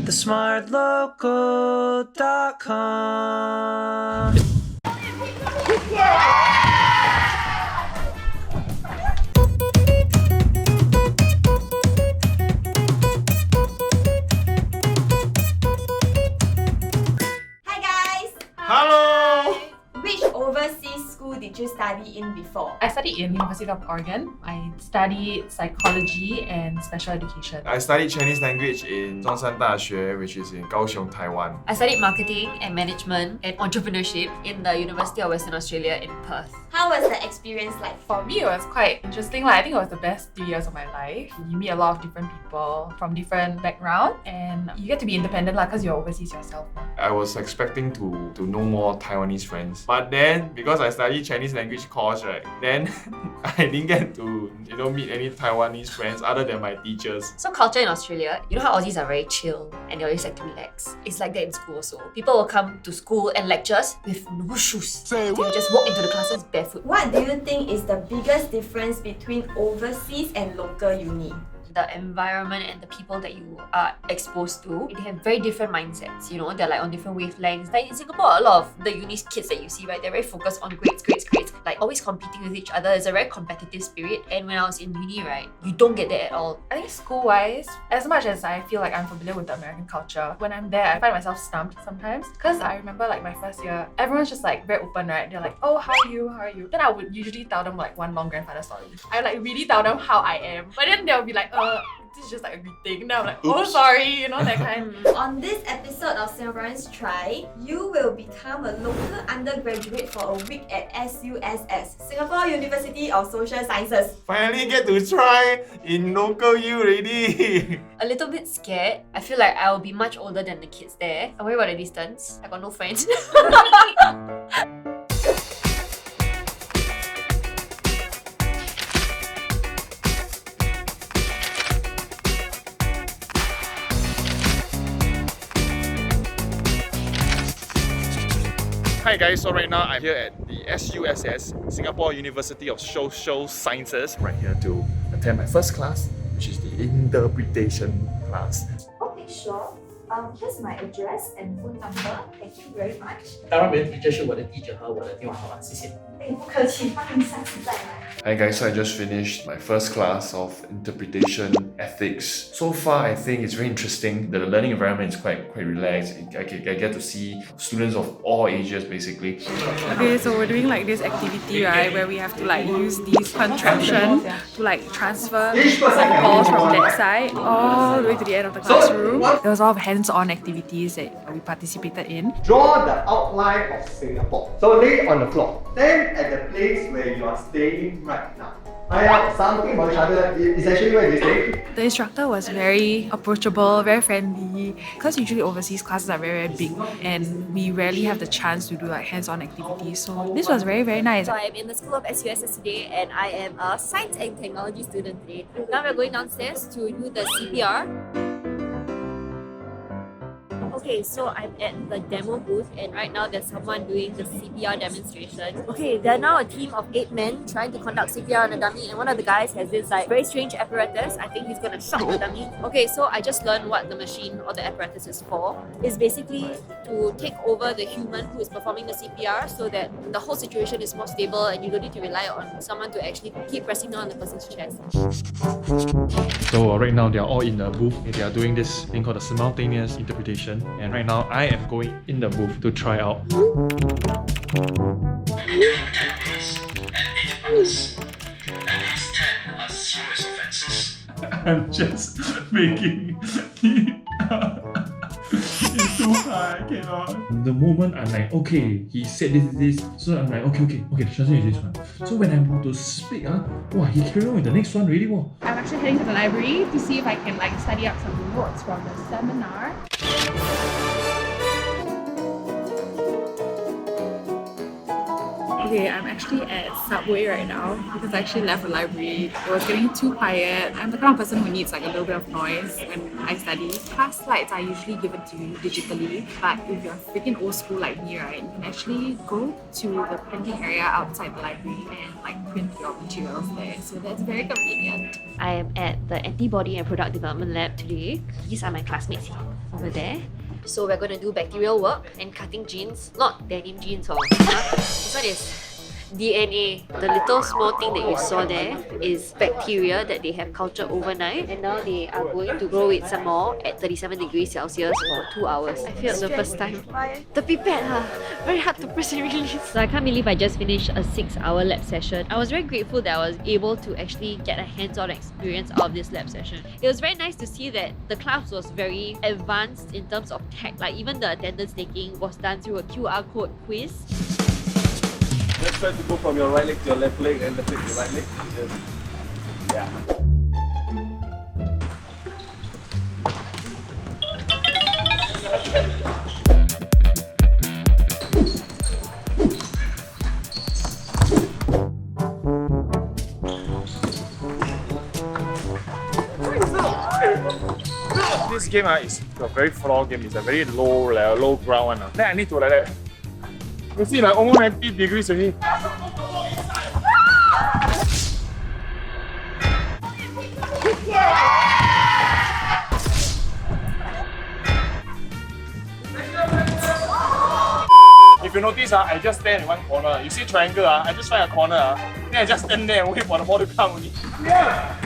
TheSmartLocal.com. Hi guys! Hello! Which overseas school did you study in before? I studied in University of Oregon. I studied psychology and special education. I studied Chinese language in Zhongshan Daxue, which is in Kaohsiung, Taiwan. I studied marketing and management and entrepreneurship in the University of Western Australia in Perth. How was the experience like? For me, it was quite interesting. I think it was the best 3 years of my life. You meet a lot of different people from different backgrounds and you get to be independent because you're overseas yourself. I was expecting to know more Taiwanese friends. But then, because I studied Chinese language course, right, then I didn't get to meet any Taiwanese friends other than my teachers. So culture in Australia, you know how Aussies are very chill and they always like to relax. It's like that in school also. People will come to school and lectures with no shoes. They will just walk into the classes barefoot. What do you think is the biggest difference between overseas and local uni? The environment and the people that you are exposed to, they have very different mindsets, they're like on different wavelengths. Like in Singapore, a lot of the uni kids that you see, right, they're very focused on grades, like always competing with each other. It's a very competitive spirit, and when I was in uni, right, you don't get that at all. I think school-wise, as much as I feel like I'm familiar with the American culture, when I'm there, I find myself stumped sometimes. Because I remember like my first year, everyone's just like very open, right? They're like, oh, how are you? Then I would usually tell them like one long grandfather story. I like really tell them how I am. But then they'll be like, this is just like a greeting. Then I'm like, oh, sorry, that kind. On this episode of Singaporeans Try, you will become a local undergraduate for a week at SUSS, Singapore University of Social Sciences. Finally get to try in local U already. A little bit scared. I feel like I will be much older than the kids there. I worry about the distance. I got no friends. Hi guys, so right now I'm here at the SUSS, Singapore University of Social Sciences, right here to attend my first class, which is the interpretation class. Okay, sure. Here's my address and phone number. Thank you very much. 当然，没问题，这是我的地址和我的电话号码，谢谢。不客气，欢迎下次再来。Hi guys, so I just finished my first class of interpretation ethics. So far, I think it's very interesting. The learning environment is quite relaxed. I get to see students of all ages basically. Okay, so we're doing like this activity, right, where we have to like use these contraptions to like transfer some balls from that side all the way to the end of the classroom. There was a lot of hands-on activities that we participated in. Draw the outline of Singapore. So lay it on the floor. Then at the place where you are staying right now. Something about each other is actually where they stay. The instructor was very approachable, very friendly. Because usually overseas classes are very big and we rarely have the chance to do like hands-on activities. So this was very nice. So I am in the school of SUSS today and I am a science and technology student today. Now we're going downstairs to do the CPR. Okay, so I'm at the demo booth and right now there's someone doing the CPR demonstration. Okay, there are now a team of 8 men trying to conduct CPR on a dummy and one of the guys has this like very strange apparatus. I think he's gonna shock the dummy. Okay, so I just learned what the machine or the apparatus is for. It's basically to take over the human who is performing the CPR so that the whole situation is more stable and you don't need to rely on someone to actually keep pressing down on the person's chest. So right now they are all in the booth. They are doing this thing called the simultaneous interpretation. And right now I am going in the booth to try out. I'm just making it's too high, I cannot. The moment I'm like, okay, he said this, so I'm like, okay, the translation is this one. So when I'm about to speak, wow, he carried on with the next one really well. I'm actually heading to the library to see if I can like study up some notes from the seminar. Okay, I'm actually at Subway right now because I actually left the library. It was getting too quiet. I'm the kind of person who needs like a little bit of noise when I study. Class slides are usually given to you digitally, but if you're freaking old school like me, right, you can actually go to the printing area outside the library and like print your materials there. So that's very convenient. I am at the Antibody and Product Development Lab today. These are my classmates over there. So we're going to do bacterial work and cutting genes, not denim genes or this one is DNA. The little small thing that you saw there is bacteria that they have cultured overnight, and now they are going to grow it some more at 37 degrees Celsius for 2 hours. I failed the first time. The pipette, very hard to press and release. So I can't believe I just finished a 6-hour lab session. I was very grateful that I was able to actually get a hands-on experience out of this lab session. It was very nice to see that the class was very advanced in terms of tech. Like even the attendance taking was done through a QR code quiz. Let's try to go from your right leg to your left leg and left leg to your right leg. Yeah. This game is a very floor game. It's a very low ground one. Then I need to like that. You see, like almost 90 degrees already. If you notice, I just stand in one corner. You see triangle, I just find a corner. Then I just stand there and wait for the ball to come only. Yeah.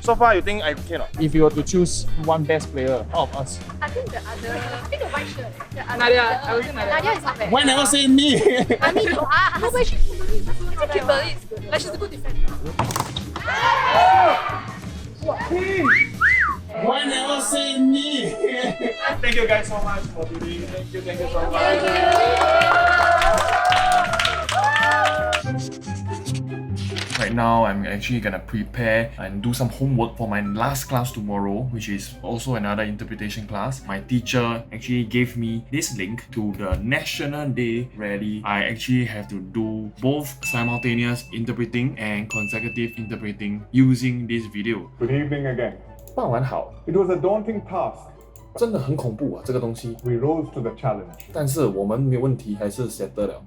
So far, you think I can? If you were to choose one best player out of us, I think the white shirt. Nadia, I was in Nadia is not bad. why never say me? I mean, you are. No, but Kimberly is good. Like she's a good defender. Why never say me? Thank you guys so much for today. Thank you so much. Right now, I'm actually gonna prepare and do some homework for my last class tomorrow, which is also another interpretation class. My teacher actually gave me this link to the National Day rally. I actually have to do both simultaneous interpreting and consecutive interpreting using this video. Good evening again. 傍晚好， It was a daunting task. 真的很恐怖啊，这个东西。 We rose to the challenge. 但是我们没有问题，还是 settle 了。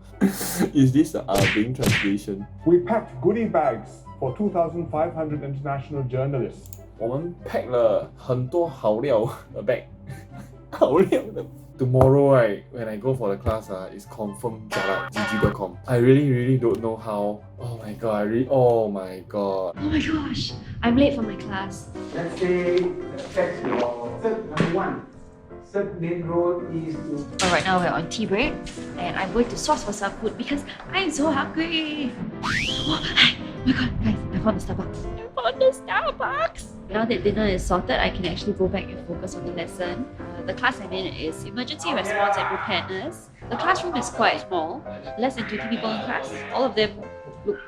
Is this a Bing translation? We packed goodie bags for 2,500 international journalists. 我们 pack 了很多好料的 bag， 好料的。Tomorrow, right, when I go for the class, it's confirmed GG.com. I really don't know how. Oh my god, oh my god. Oh my gosh, I'm late for my class. Let's say that's your third number one. Third main road is to... Right now we're on tea break and I'm going to source for some food because I'm so hungry. Oh my god, guys, I found the Starbucks! Now that dinner is sorted, I can actually go back and focus on the lesson. The class I'm in is Emergency Response and Preparedness. The classroom is quite small, less than 20 people in class. All of them look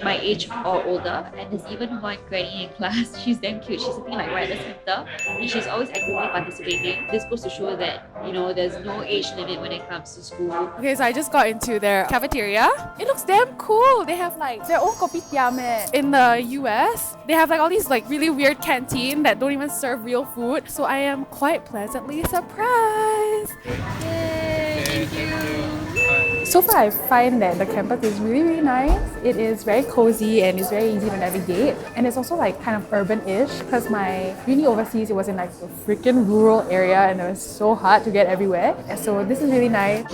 my age or older, and there's even one granny in class. She's damn cute. She's sitting like right at the center and she's always actively participating. This goes to show that, you know, there's no age limit when it comes to school. Okay, so I just got into their cafeteria. It looks damn cool. They have like their own kopitiam in the US. They have like all these like really weird canteen that don't even serve real food. So I am quite pleasantly surprised. Yay, thank you. So far, I find that the campus is really nice. It is very cozy and it's very easy to navigate. And it's also like kind of urban-ish because my uni overseas, it was in like a freaking rural area and it was so hard to get everywhere. And so this is really nice.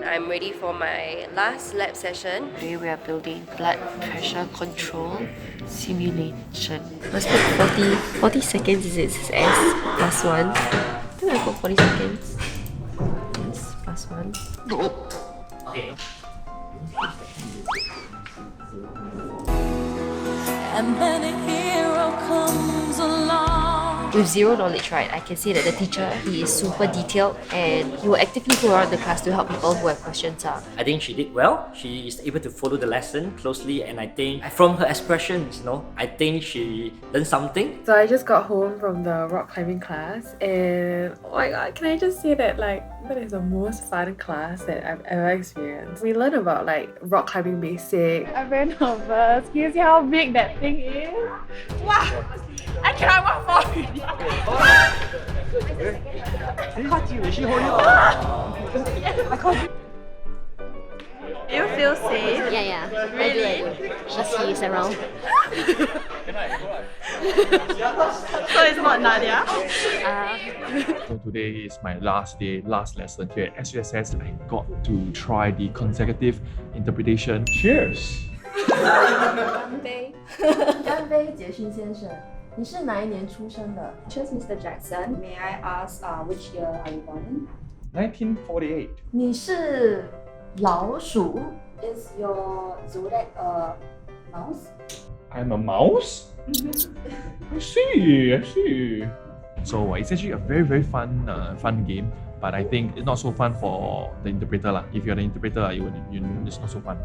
I'm ready for my last lab session. Today we are building blood pressure control simulation. Must put 40 seconds is it? It's S plus 1. I think I put 40 seconds. S plus 1. And then a hero comes along. with zero knowledge, right, I can say that the teacher, he is super detailed and he will actively go around the class to help people who have questions. I think she did well. She is able to follow the lesson closely, and I think from her expressions, I think she learned something. So I just got home from the rock climbing class, and oh my god, can I just say that that is the most fun class that I've ever experienced. We learned about rock climbing basic. I'm very nervous. Can you see how big that thing is? Wow! I cannot walk forward. I caught you. She hold you. I caught you. Do you feel safe? Yeah. Really? I do. She is around. So it's not Nadia? So today is my last day, last lesson here at SUSS. I got to try the consecutive interpretation. Cheers! 干杯，杰勋先生，你是哪一年出生的 Cheers, Mr. Jackson. May I ask which year are you born in? 1948. 你是老鼠 Is your zodiac a mouse? I'm a mouse? I see. So it's actually a very fun game, but I think it's not so fun for the interpreter lah. If you're the interpreter, it's not so fun.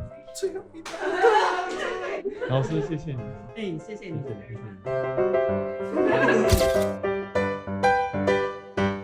老师，谢谢你。谢谢你。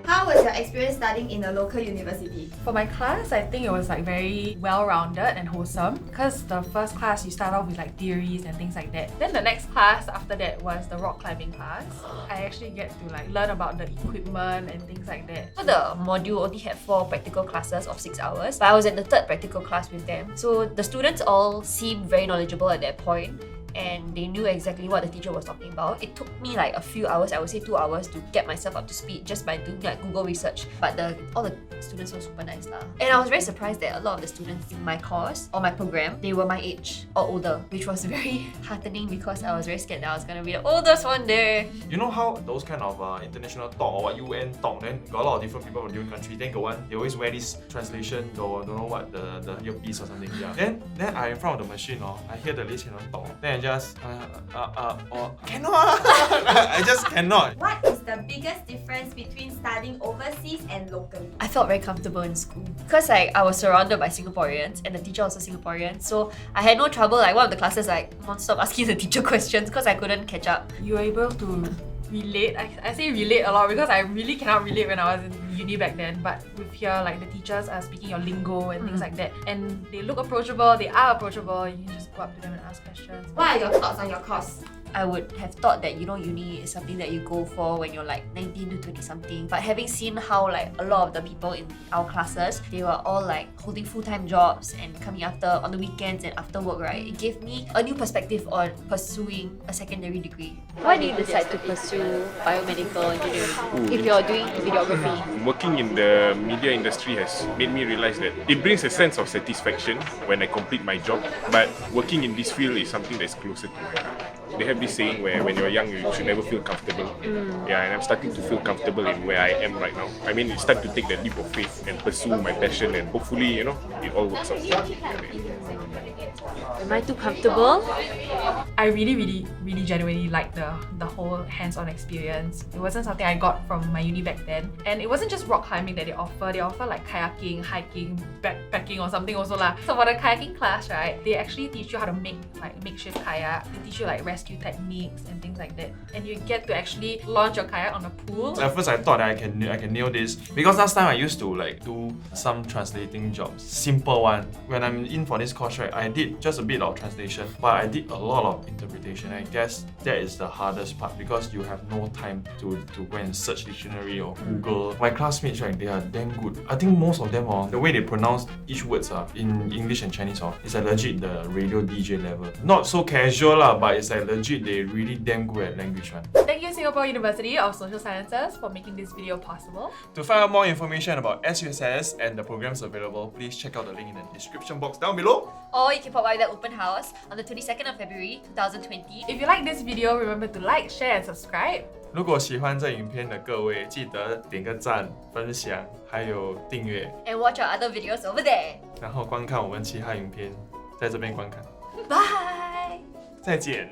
How was your experience studying in a local university? For my class, I think it was very well-rounded and wholesome because the first class you start off with theories and things like that. Then the next class after that was the rock climbing class. I actually get to learn about the equipment and things like that. So the module only had 4 practical classes of 6 hours, but I was at the 3rd practical class with them. So the students all seemed very knowledgeable at that point, and they knew exactly what the teacher was talking about. It took me a few hours, I would say 2 hours, to get myself up to speed just by doing Google research. But all the students were super nice lah. And I was very surprised that a lot of the students in my course or my program, they were my age or older, which was very heartening because I was very scared that I was gonna be the oldest one there. You know how those kind of international talk or what UN talk, then got a lot of different people from different countries. Then got one, they always wear this translation or don't know what the earpiece or something. Yeah. Then I in front of the machine, I hear the lady talk. Then I just cannot. I just cannot. What is the biggest difference between studying overseas and locally? I felt very comfortable in school because I was surrounded by Singaporeans and the teacher was also Singaporean, so I had no trouble one of the classes non-stop asking the teacher questions because I couldn't catch up. You were able to relate. I say relate a lot because I really cannot relate when I was in uni back then, but with here the teachers are speaking your lingo and things like that, and they look approachable, they are approachable. You can just go up to them and ask questions. What are your thoughts on your course? I would have thought that uni is something that you go for when you're 19 to 20 something, but having seen how a lot of the people in our classes, they were all holding full-time jobs and coming on the weekends and after work, right? It gave me a new perspective on pursuing a secondary degree. Why did you decide to pursue biomedical engineering if you're doing videography? Working in the media industry has made me realize that it brings a sense of satisfaction when I complete my job, but working in this field is something that's closer to my heart. They have this saying where when you're young, you should never feel comfortable. Yeah, and I'm starting to feel comfortable in where I am right now. I mean, it's time to take that leap of faith and pursue my passion, and hopefully, it all works out. Am I too comfortable? I really genuinely liked the whole hands-on experience. It wasn't something I got from my uni back then. And it wasn't just rock climbing that they offer. They offer kayaking, hiking, backpacking or something also lah. So for the kayaking class, right, they actually teach you how to make makeshift kayak. They teach you rescue techniques and things like that. And you get to actually launch your kayak on a pool. At first I thought that I can nail this because last time I used to do some translating jobs. Simple one. When I'm in for this course, right, I did just a bit of translation, but I did a lot of interpretation. I guess that is the hardest part because you have no time to go and search dictionary or Google. My classmates, right, they are damn good. I think most of them, the way they pronounce each words in English and Chinese, is legit the radio DJ level. Not so casual lah, but it's legit they really damn good at language one. Thank you Singapore University of Social Sciences for making this video possible. To find out more information about SUSS and the programs available, please check out the link in the description box down below. Or you can pop by the open house on the 22nd of February 2020. If you like this video, remember to like, share and subscribe. 如果喜欢这影片的各位，记得点个赞、分享，还有订阅。 And watch our other videos over there. 然后观看我们其他影片，在这边观看。 Bye. 再见。